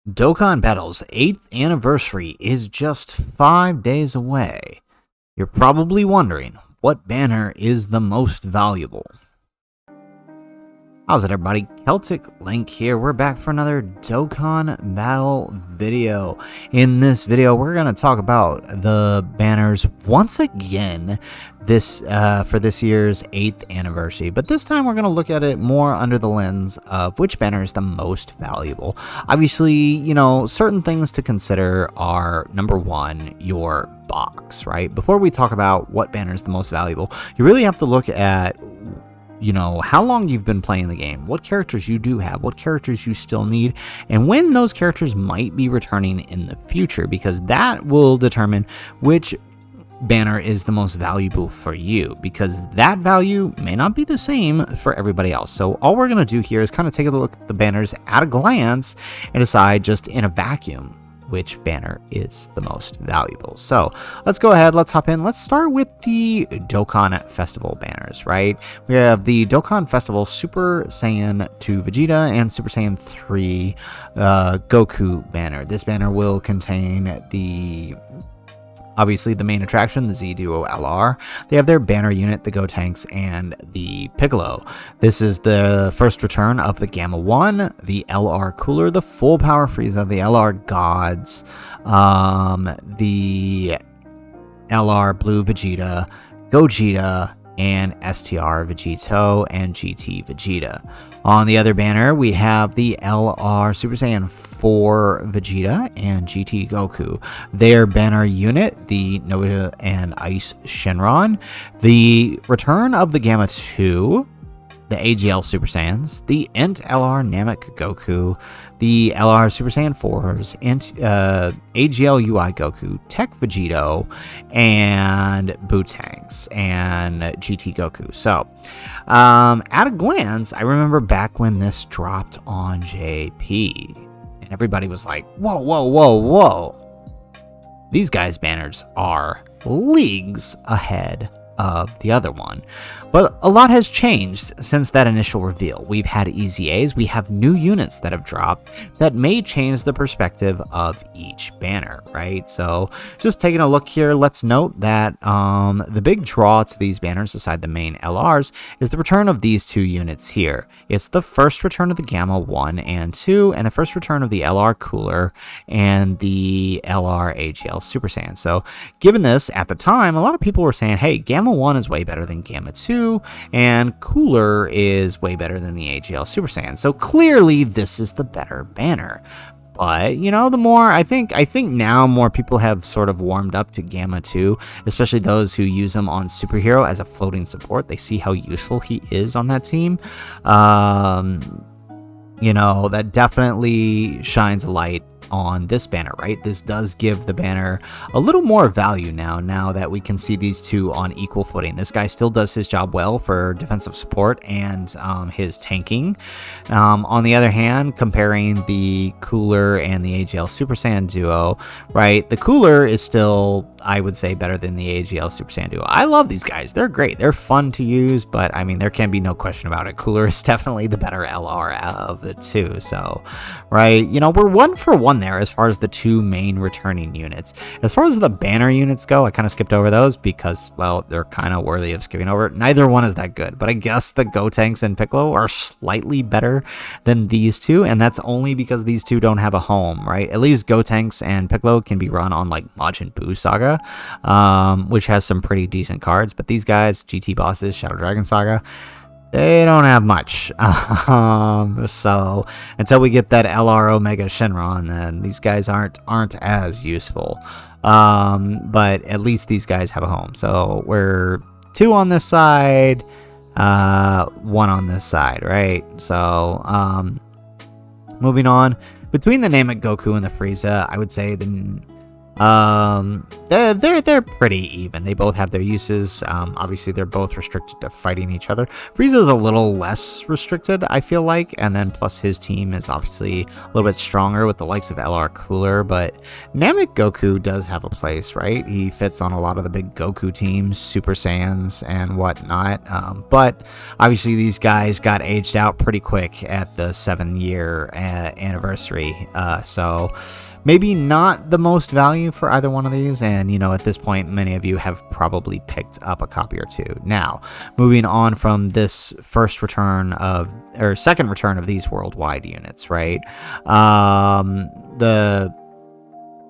Dokkan Battle's 8th anniversary is just 5 days away. You're probably wondering, what banner is the most valuable? How's it, everybody? Celtic Link here. We're back for another Dokkan Battle video. In this video, we're going to talk about the banners once again for this year's 8th anniversary. But this time, we're going to look at it more under the lens of which banner is the most valuable. Obviously, you know, certain things to consider are, number one, your box, right? Before we talk about what banner is the most valuable, you really have to look at how long you've been playing the game, what characters you do have, what characters you still need, and when those characters might be returning in the future, because that will determine which banner is the most valuable for you, because that value may not be the same for everybody else. So all we're going to do here is kind of take a look at the banners at a glance and decide just in a vacuum which banner is the most valuable. So let's go ahead, let's hop in. Let's start with the Dokkan Festival banners, right? We have the Dokkan Festival Super Saiyan 2 Vegeta and Super Saiyan 3 Goku banner. This banner will contain obviously the main attraction, the Z Duo LR. They have their banner unit, the Gotenks, and the Piccolo. This is the first return of the Gamma 1, the LR Cooler, the Full Power Frieza, the LR Gods, the LR Blue Vegeta, Gogeta, and STR Vegito and GT Vegeta. On the other banner, we have the LR Super Saiyan 4 Vegeta and GT Goku. Their banner unit, the Nova and Ice Shenron. The return of the Gamma 2, the AGL Super Saiyans, the Ent LR Namek Goku, the LR Super Saiyan 4s, AGL UI Goku, Tech Vegito, and Bootanks, and GT Goku. So, at a glance, I remember back when this dropped on JP, and everybody was like, whoa, whoa, whoa, whoa. These guys' banners are leagues ahead of the other one. But a lot has changed since that initial reveal. We've had EZAs, we have new units that have dropped that may change the perspective of each banner, right? So just taking a look here, let's note that the big draw to these banners, aside the main LRs, is the return of these two units here. It's the first return of the Gamma 1 and 2, and the first return of the LR Cooler and the LR AGL Super Saiyan. So given this, at the time, a lot of people were saying, hey, Gamma 1 is way better than Gamma 2, and Cooler is way better than the AGL Super Saiyan. So clearly this is the better banner. But, the more, I think now more people have sort of warmed up to Gamma 2, especially those who use him on Superhero as a floating support. They see how useful he is on that team. That definitely shines a light on this banner, right? This does give the banner a little more value now that we can see these two on equal footing. This guy still does his job well for defensive support and his tanking. On the other hand, comparing the Cooler and the AGL Super Saiyan duo, right? The Cooler is still, I would say, better than the AGL Super Saiyan duo. I love these guys. They're great. They're fun to use, but I mean, there can be no question about it. Cooler is definitely the better LR of the two. So, right, we're 1 for 1 there as far as the two main returning units. As far as the banner units go, I kind of skipped over those because, well, they're kind of worthy of skipping over. Neither one is that good, but I guess the Gotenks and Piccolo are slightly better than these two, and that's only because these two don't have a home, right? At least Gotenks and Piccolo can be run on like Majin Buu Saga, which has some pretty decent cards, but these guys, GT Bosses, Shadow Dragon Saga, they don't have much. So until we get that LR Omega Shenron, then these guys aren't as useful. But at least these guys have a home. So we're 2 on this side, 1 on this side, right? So moving on. Between the Namek Goku and the Frieza, I would say the They're pretty even. They both have their uses. Obviously they're both restricted to fighting each other. Frieza's a little less restricted, I feel like, and then plus his team is obviously a little bit stronger with the likes of LR Cooler, but Namek Goku does have a place, right? He fits on a lot of the big Goku teams, Super Saiyans and whatnot. But obviously these guys got aged out pretty quick at the 7-year anniversary, so maybe not the most value for either one of these, and at this point many of you have probably picked up a copy or two. Now, moving on from this second return of these worldwide units, right?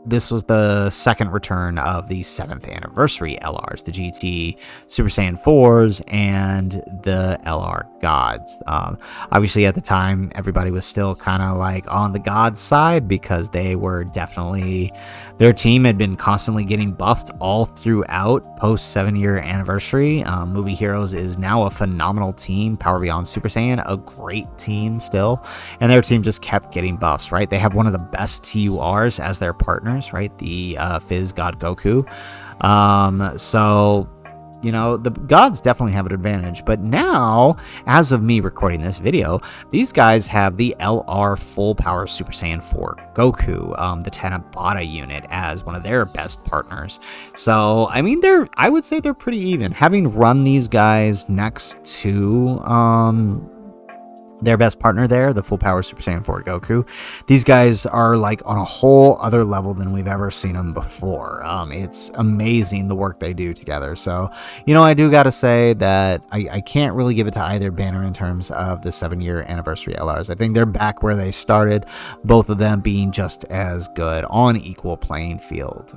This was the second return of the 7th anniversary LRs, the GT Super Saiyan 4s and the LR Gods. Obviously at the time, everybody was still kind of like on the Gods side because they were definitely, their team had been constantly getting buffed all throughout post 7-year anniversary. Movie Heroes is now a phenomenal team. Power Beyond Super Saiyan, a great team still. And their team just kept getting buffs, right? They have one of the best TURs as their partner, right? The Fizz God Goku. So, the gods definitely have an advantage. But now, as of me recording this video, these guys have the LR Full Power Super Saiyan 4 Goku, the Tanabata unit, as one of their best partners. So, I mean, I would say they're pretty even. Having run these guys next to their best partner there, the Full Power Super Saiyan 4 Goku, these guys are like on a whole other level than we've ever seen them before. It's amazing the work they do together. So, I do gotta say that I can't really give it to either banner in terms of the 7-year anniversary LRs. I think they're back where they started, both of them being just as good on equal playing field.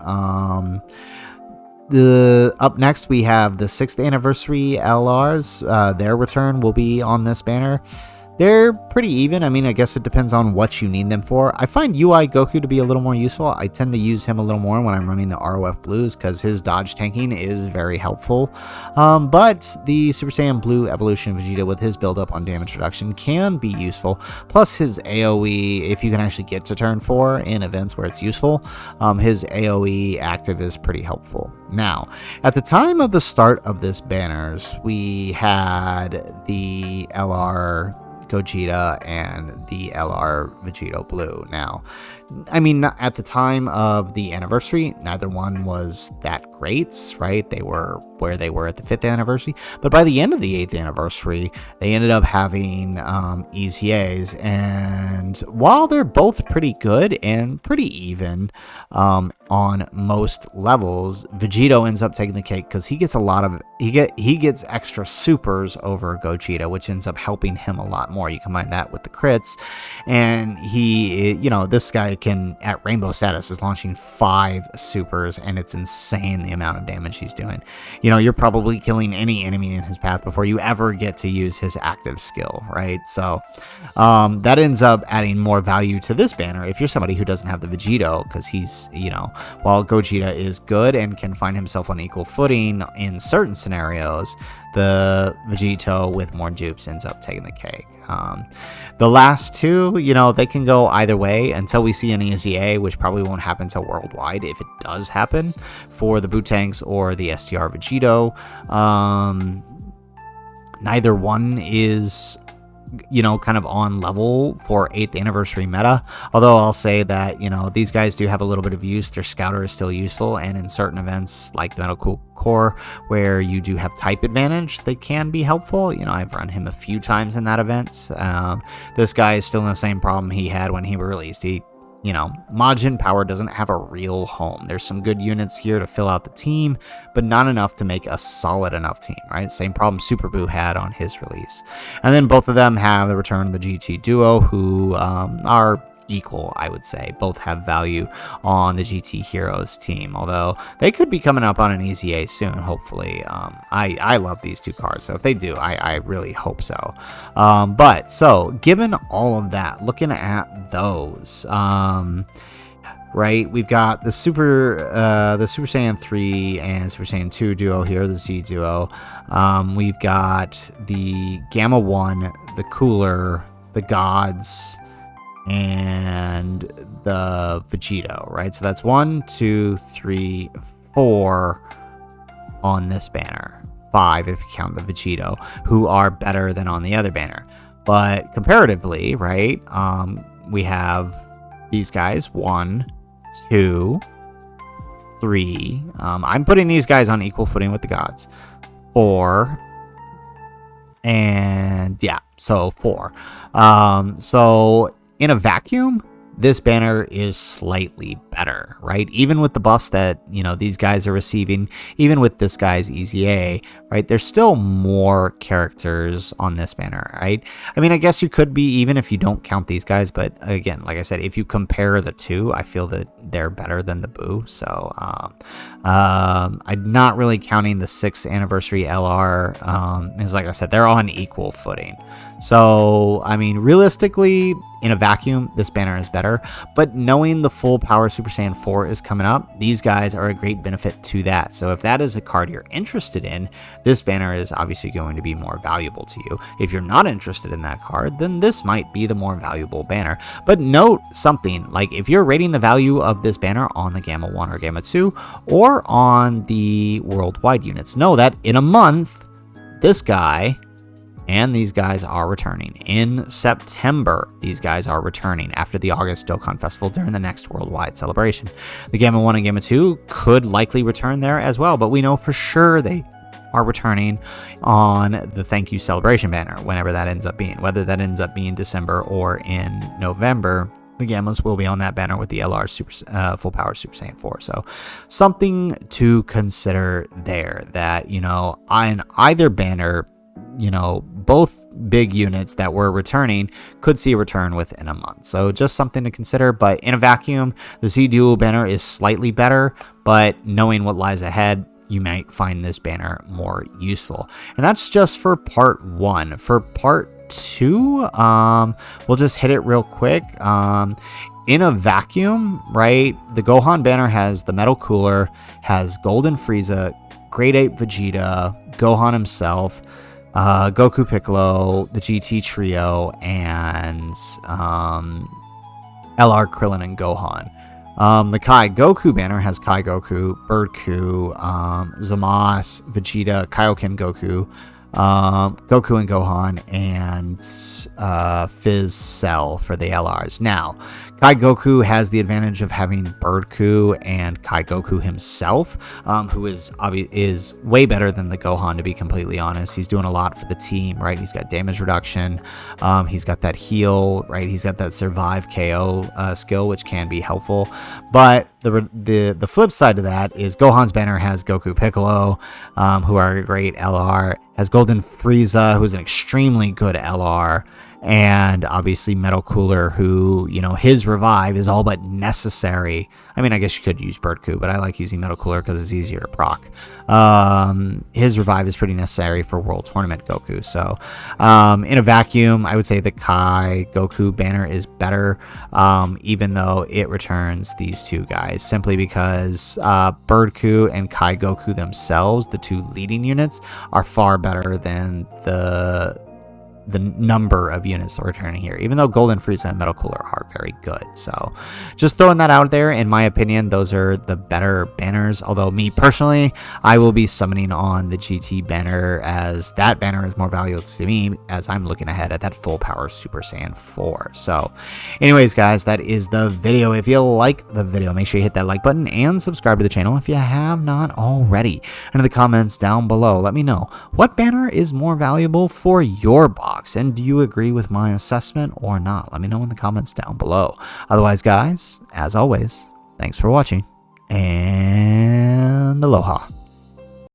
Up next we have the 6th anniversary LRs. Their return will be on this banner. They're pretty even. I mean, I guess it depends on what you need them for. I find UI Goku to be a little more useful. I tend to use him a little more when I'm running the ROF Blues because his dodge tanking is very helpful. But the Super Saiyan Blue Evolution Vegeta with his build-up on damage reduction can be useful. Plus his AoE, if you can actually get to turn 4 in events where it's useful, his AoE active is pretty helpful. Now, at the time of the start of this banners, we had the LR Gogeta and the LR Vegeta Blue. Now, I mean, at the time of the anniversary, neither one was that great, right? They were where they were at the 5th anniversary, but by the end of the 8th anniversary, they ended up having EZAs, and while they're both pretty good and pretty even on most levels, Vegeta ends up taking the cake because he gets a lot of he gets extra supers over Gogeta, which ends up helping him a lot more. You combine that with the crits, and he, this guy can, at rainbow status, is launching 5 supers, and it's insane the amount of damage he's doing. You're probably killing any enemy in his path before you ever get to use his active skill, right? So that ends up adding more value to this banner if you're somebody who doesn't have the Vegeta, because he's, while Gogeta is good and can find himself on equal footing in certain scenarios, the Vegeta with more dupes ends up taking the cake. The last two, they can go either way until we see an EZA, which probably won't happen until worldwide. If it does happen for the Bootanks or the STR Vegito, neither one is kind of on level for 8th anniversary meta. Although I'll say that, these guys do have a little bit of use. Their scouter is still useful, and in certain events like the Metal Core, where you do have type advantage, they can be helpful. I've run him a few times in that event. This guy is still in the same problem he had when he was released. Majin Power doesn't have a real home. There's some good units here to fill out the team, but not enough to make a solid enough team, right? Same problem Super Buu had on his release. And then both of them have the return of the GT Duo, who are equal, I would say. Both have value on the GT Heroes team, although they could be coming up on an EZA soon, hopefully. I love these two cards, so if they do, I really hope so. But so given all of that, looking at those, right, we've got the Super Saiyan 3 and Super Saiyan 2 duo here, the Z duo. We've got the Gamma 1, the Cooler, the Gods, and the Vegeta, right? So that's 1, 2, 3, 4 on this banner. 5 if you count the Vegeta, who are better than on the other banner. But comparatively, right, we have these guys, 1, 2, 3. I'm putting these guys on equal footing with the gods. 4, and yeah, so 4. So in a vacuum, this banner is slightly better, right? Even with the buffs that, you know, these guys are receiving, even with this guy's EZA, right? There's still more characters on this banner, right? I mean, I guess you could be, even if you don't count these guys, but again, like I said, if you compare the two, I feel that they're better than the Boo. So I'm not really counting the 6th anniversary LR, because like I said, they're on equal footing. So, I mean, realistically, in a vacuum, this banner is better, but knowing the full power Super Saiyan 4 is coming up, these guys are a great benefit to that. So if that is a card you're interested in, this banner is obviously going to be more valuable to you. If you're not interested in that card, then this might be the more valuable banner. But note something, like if you're rating the value of this banner on the Gamma 1 or Gamma 2, or on the worldwide units, know that in a month, this guy and these guys are returning. In September, these guys are returning after the August Dokkan Festival during the next worldwide celebration. The Gamma 1 and Gamma 2 could likely return there as well, but we know for sure they are returning on the Thank You Celebration banner, whenever that ends up being. Whether that ends up being December or in November, the Gammas will be on that banner with the LR Full Power Super Saiyan 4. So something to consider there, that, you know, on either banner, you know, both big units that were returning could see a return within a month. So just something to consider. But in a vacuum, the Z Duo banner is slightly better, but knowing what lies ahead, you might find this banner more useful. And that's just for part 1. For part 2, we'll just hit it real quick. In a vacuum, right, the Gohan banner has the Metal Cooler, has Golden Frieza, Grade 8 Vegeta, Gohan himself, Goku Piccolo, the GT Trio, and LR Krillin and Gohan. The Kai Goku banner has Kai Goku, Birdku, Zamasu, Vegeta, Kaioken Goku, Goku and Gohan, and Fizz Cell for the LRs. Now, Kai Goku has the advantage of having Birdku and Kai Goku himself, who is way better than the Gohan, to be completely honest. He's doing a lot for the team, right? He's got damage reduction, he's got that heal, right? He's got that survive KO skill, which can be helpful. But the flip side of that is Gohan's banner has Goku Piccolo, who are a great LR, has Golden Frieza, who's an extremely good LR, and obviously Metal Cooler, who, you know, his revive is all but necessary. I mean, I guess you could use Birdku, but I like using Metal Cooler because it's easier to proc. His revive is pretty necessary for World Tournament Goku. So in a vacuum, I would say the Kai Goku banner is better, even though it returns these two guys, simply because Birdku and Kai Goku themselves, the two leading units, are far better than the number of units that are returning here, even though Golden Frieza and Metal Cooler are very good. So just throwing that out there, in my opinion, those are the better banners. Although me personally, I will be summoning on the GT banner, as that banner is more valuable to me as I'm looking ahead at that full power Super Saiyan 4. So anyways, guys, that is the video. If you like the video, make sure you hit that like button and subscribe to the channel if you have not already. And in the comments down below, let me know what banner is more valuable for your box. And do you agree with my assessment or not? Let me know in the comments down below. Otherwise, guys, as always, thanks for watching, and aloha.